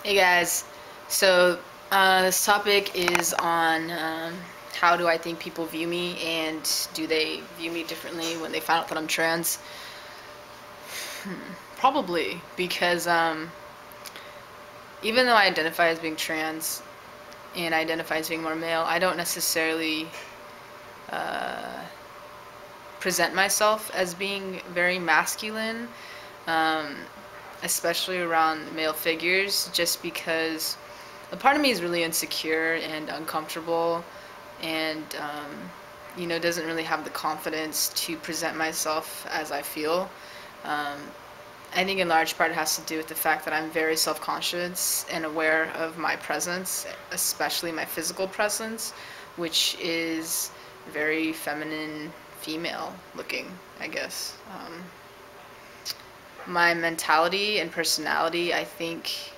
Hey guys, so this topic is on how do I think people view me, and do they view me differently when they find out that I'm trans? Probably, because even though I identify as being trans and I identify as being more male, I don't necessarily uh, present myself as being very masculine, um, especially around male figures, just because a part of me is really insecure and uncomfortable and doesn't really have the confidence to present myself as I feel. um, I think in large part it has to do with the fact that I'm very self-conscious and aware of my presence, especially my physical presence, which is very feminine, female looking, I guess. My mentality and personality, I think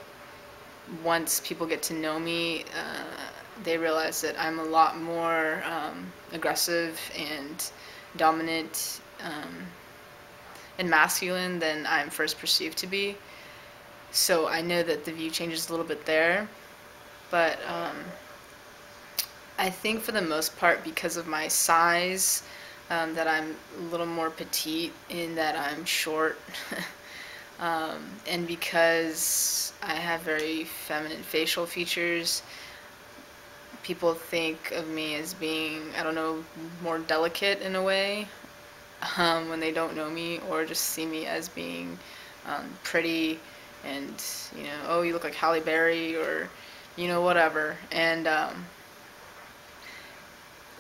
once people get to know me, they realize that I'm a lot more aggressive and dominant and masculine than I'm first perceived to be. So I know that the view changes a little bit there. But I think for the most part, because of my size, that I'm a little more petite in that I'm short. And because I have very feminine facial features, people think of me as being, I don't know, more delicate in a way, when they don't know me, or just see me as being pretty and, oh, you look like Halle Berry, or, whatever. And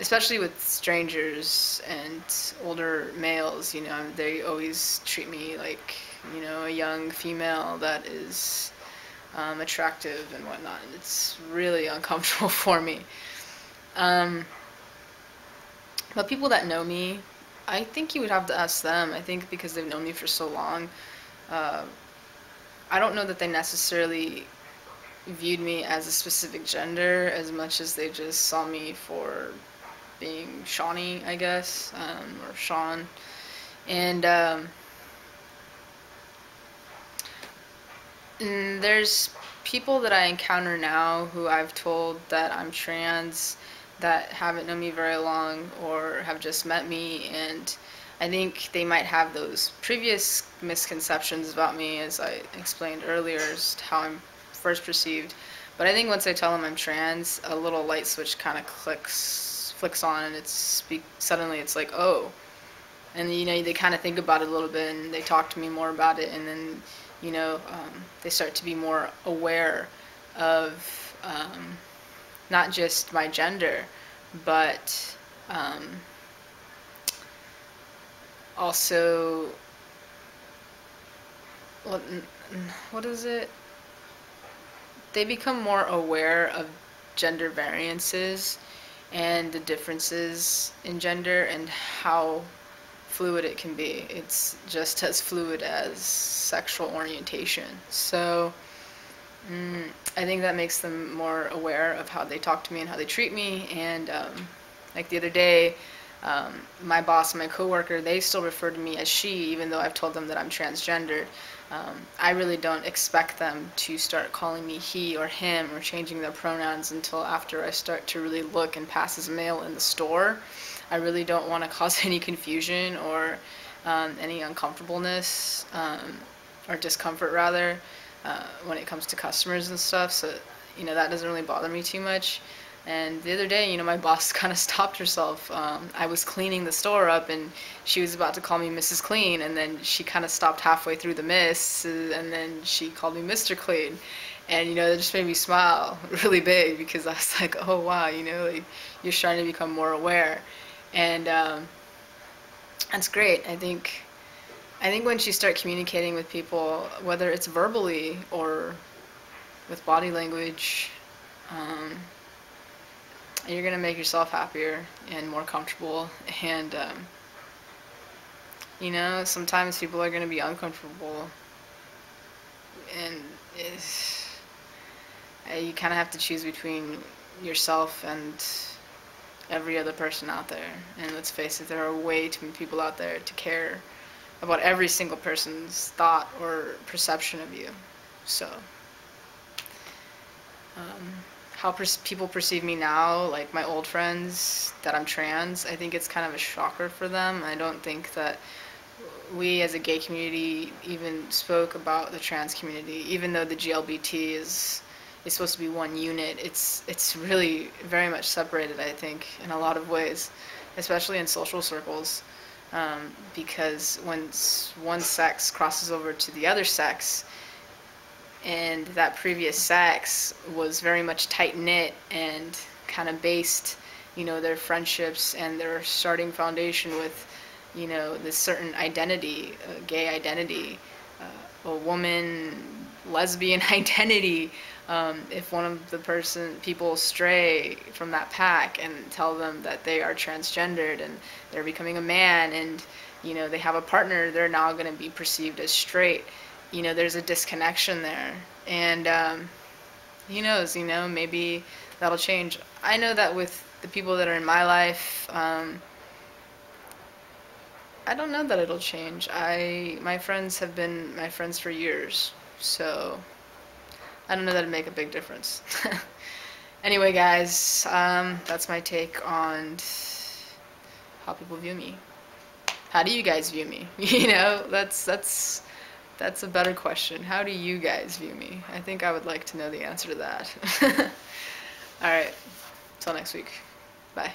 especially with strangers and older males, they always treat me like, a young female that is attractive and whatnot. It's really uncomfortable for me. Um, but people that know me, I think you would have to ask them. I think because they've known me for so long, uh, I don't know that they necessarily viewed me as a specific gender as much as they just saw me for being Shawnee, I guess, or Sean. And there's people that I encounter now who I've told that I'm trans that haven't known me very long or have just met me, and I think they might have those previous misconceptions about me, as I explained earlier, as to how I'm first perceived. But I think once I tell them I'm trans, a little light switch kind of flicks on, and suddenly it's like, oh. And they kind of think about it a little bit, and they talk to me more about it, and then they start to be more aware of not just my gender, but also what what is it? They become more aware of gender variances and the differences in gender and how fluid it can be. It's just as fluid as sexual orientation. So I think that makes them more aware of how they talk to me and how they treat me. And like the other day, my boss and my coworker, they still refer to me as she, even though I've told them that I'm transgendered. I really don't expect them to start calling me he or him or changing their pronouns until after I start to really look and pass as male in the store. I really don't want to cause any confusion or any uncomfortableness, or discomfort rather, when it comes to customers and stuff. So, that doesn't really bother me too much. And the other day, my boss kind of stopped herself. I was cleaning the store up, and she was about to call me Mrs. Clean, and then she kind of stopped halfway through the miss, and then she called me Mr. Clean. And, that just made me smile really big, because I was like, oh, wow, like, you're starting to become more aware. And that's great. I think once you start communicating with people, whether it's verbally or with body language, um, you're gonna make yourself happier and more comfortable. And sometimes people are gonna be uncomfortable, and you kind of have to choose between yourself and every other person out there. And let's face it, there are way too many people out there to care about every single person's thought or perception of you. So how people perceive me now, like my old friends, that I'm trans, I think it's kind of a shocker for them. I don't think that we as a gay community even spoke about the trans community, even though the GLBT is supposed to be one unit. It's really very much separated, I think, in a lot of ways, especially in social circles, because when one sex crosses over to the other sex, and that previous sex was very much tight knit and kind of based, their friendships and their starting foundation with, this certain identity, a gay identity, a woman, lesbian identity. If one of the people stray from that pack and tell them that they are transgendered and they're becoming a man and, they have a partner, they're now going to be perceived as straight. There's a disconnection there. And who knows, maybe that'll change. I know that with the people that are in my life, I don't know that it'll change. My friends have been my friends for years, so I don't know that it'd make a big difference. Anyway, guys, that's my take on how people view me. How do you guys view me? That's a better question. How do you guys view me? I think I would like to know the answer to that. All right. Till next week. Bye.